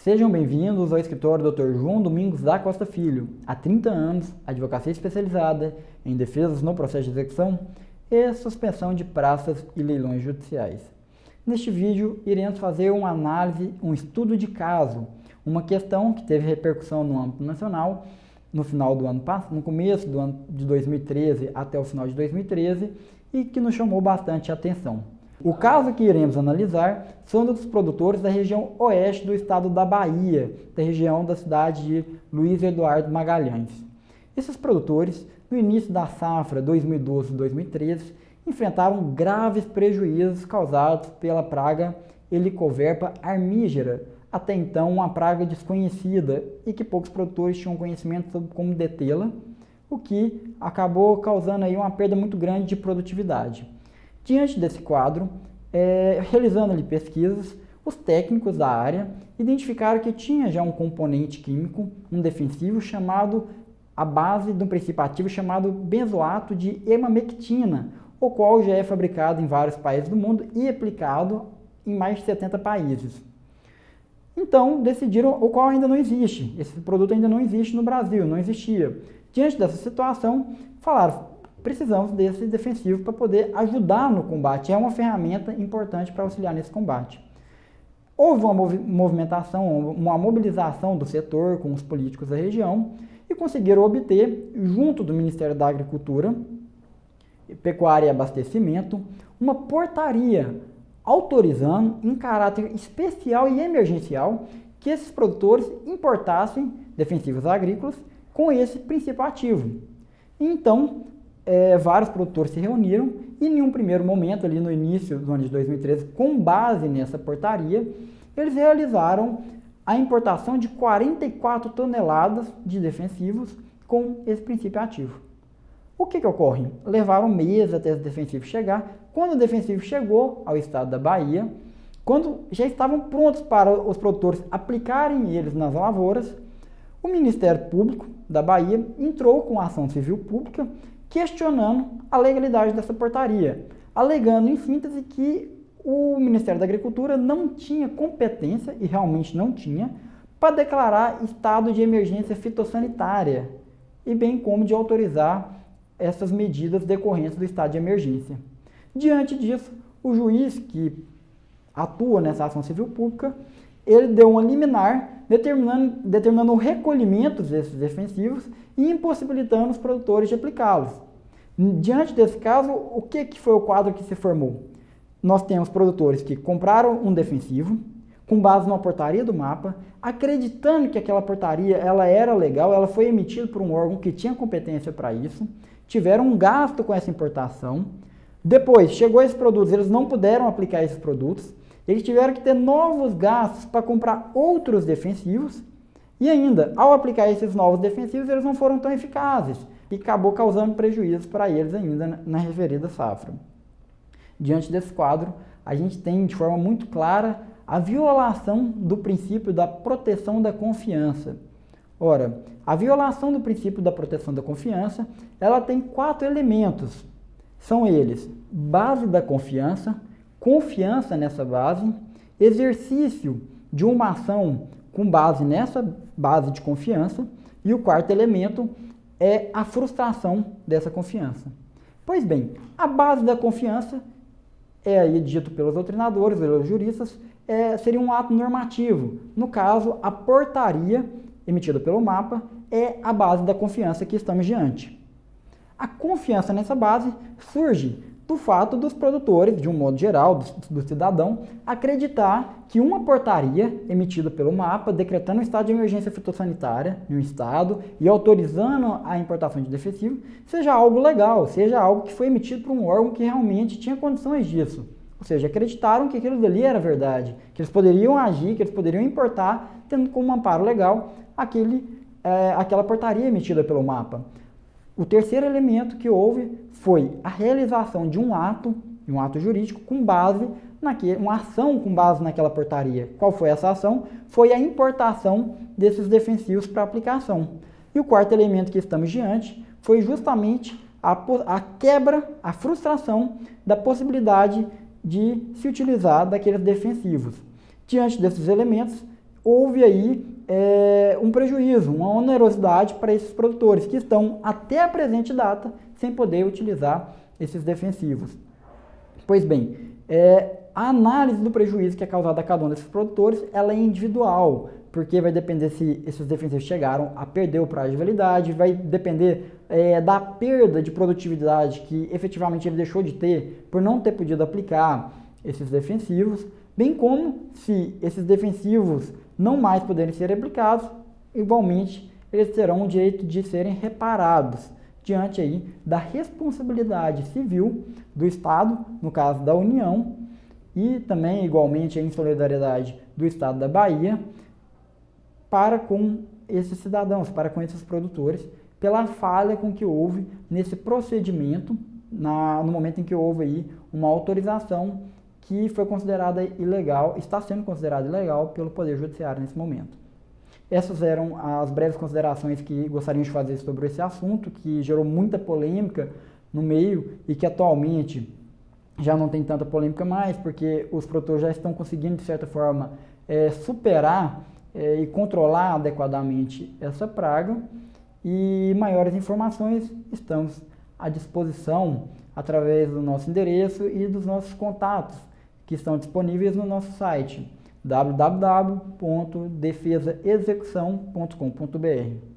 Sejam bem-vindos ao escritório Dr. João Domingos da Costa Filho. Há 30 anos, advocacia especializada em defesas no processo de execução e suspensão de praças e leilões judiciais. Neste vídeo, iremos fazer uma análise, um estudo de caso, uma questão que teve repercussão no âmbito nacional no começo do ano de 2013 até o final de 2013 e que nos chamou bastante atenção. O caso que iremos analisar são dos produtores da região oeste do estado da Bahia, da região da cidade de Luiz Eduardo Magalhães. Esses produtores, no início da safra 2012-2013, enfrentaram graves prejuízos causados pela praga Helicoverpa armigera, até então uma praga desconhecida e que poucos produtores tinham conhecimento sobre como detê-la, o que acabou causando aí uma perda muito grande de produtividade. Diante desse quadro, realizando ali pesquisas, os técnicos da área identificaram que tinha já um componente químico, um defensivo chamado, a base de um princípio ativo chamado benzoato de emamectina, o qual já é fabricado em vários países do mundo e aplicado em mais de 70 países. Então, decidiram, o qual ainda não existe, esse produto ainda não existe no Brasil, não existia. Diante dessa situação, falaram, precisamos desse defensivo para poder ajudar no combate, é uma ferramenta importante para auxiliar nesse combate. Houve uma movimentação, uma mobilização do setor com os políticos da região e conseguiram obter, junto do Ministério da Agricultura, Pecuária e Abastecimento, uma portaria autorizando, em caráter especial e emergencial, que esses produtores importassem defensivos agrícolas com esse princípio ativo. Então, vários produtores se reuniram e, em um primeiro momento, ali no início do ano de 2013, com base nessa portaria, eles realizaram a importação de 44 toneladas de defensivos com esse princípio ativo. O que ocorre? Levaram meses até esse defensivo chegar. Quando o defensivo chegou ao estado da Bahia, quando já estavam prontos para os produtores aplicarem eles nas lavouras, o Ministério Público da Bahia entrou com ação civil pública questionando a legalidade dessa portaria, alegando em síntese que o Ministério da Agricultura não tinha competência, e realmente não tinha, para declarar estado de emergência fitossanitária, e bem como de autorizar essas medidas decorrentes do estado de emergência. Diante disso, o juiz que atua nessa ação civil pública, ele deu uma liminar determinando o recolhimento desses defensivos e impossibilitando os produtores de aplicá-los. Diante desse caso, o que foi o quadro que se formou? Nós temos produtores que compraram um defensivo com base numa portaria do MAPA, acreditando que aquela portaria ela era legal, ela foi emitida por um órgão que tinha competência para isso, tiveram um gasto com essa importação. Depois, chegou esses produtos, eles não puderam aplicar esses produtos, eles tiveram que ter novos gastos para comprar outros defensivos e ainda, ao aplicar esses novos defensivos, eles não foram tão eficazes e acabou causando prejuízos para eles ainda na referida safra. Diante desse quadro, a gente tem de forma muito clara a violação do princípio da proteção da confiança. Ora, a violação do princípio da proteção da confiança, ela tem 4 elementos. São eles: base da confiança, confiança nessa base, exercício de uma ação com base nessa base de confiança, e o 4º elemento é a frustração dessa confiança. Pois bem, a base da confiança é aí dito pelos doutrinadores, pelos juristas, seria um ato normativo. No caso, a portaria emitida pelo MAPA é a base da confiança que estamos diante. A confiança nessa base surge do fato dos produtores, de um modo geral, do cidadão, acreditar que uma portaria emitida pelo MAPA, decretando um estado de emergência fitossanitária em um estado e autorizando a importação de defensivo, seja algo legal, seja algo que foi emitido por um órgão que realmente tinha condições disso. Ou seja, acreditaram que aquilo dali era verdade, que eles poderiam agir, que eles poderiam importar, tendo como amparo legal aquela portaria emitida pelo MAPA. O terceiro elemento que houve foi a realização de um ato jurídico com base uma ação com base naquela portaria. Qual foi essa ação? Foi a importação desses defensivos para aplicação. E o 4º elemento que estamos diante foi justamente a quebra, a frustração da possibilidade de se utilizar daqueles defensivos. Diante desses elementos, houve aí um prejuízo, uma onerosidade para esses produtores que estão até a presente data sem poder utilizar esses defensivos. Pois bem, a análise do prejuízo que é causado a cada um desses produtores, ela é individual, porque vai depender se esses defensivos chegaram a perder o prazo de validade, vai depender da perda de produtividade que efetivamente ele deixou de ter por não ter podido aplicar esses defensivos, bem como se esses defensivos não mais puderem ser aplicados, igualmente eles terão o direito de serem reparados diante aí da responsabilidade civil do Estado, no caso da União, e também igualmente em solidariedade do Estado da Bahia, para com esses cidadãos, para com esses produtores, pela falha com que houve nesse procedimento, no momento em que houve aí uma autorização que foi considerada ilegal, está sendo considerada ilegal pelo Poder Judiciário nesse momento. Essas eram as breves considerações que gostaríamos de fazer sobre esse assunto, que gerou muita polêmica no meio e que atualmente já não tem tanta polêmica mais, porque os produtores já estão conseguindo, de certa forma, superar e controlar adequadamente essa praga. E maiores informações estamos à disposição através do nosso endereço e dos nossos contatos, que estão disponíveis no nosso site www.defesaexecução.com.br.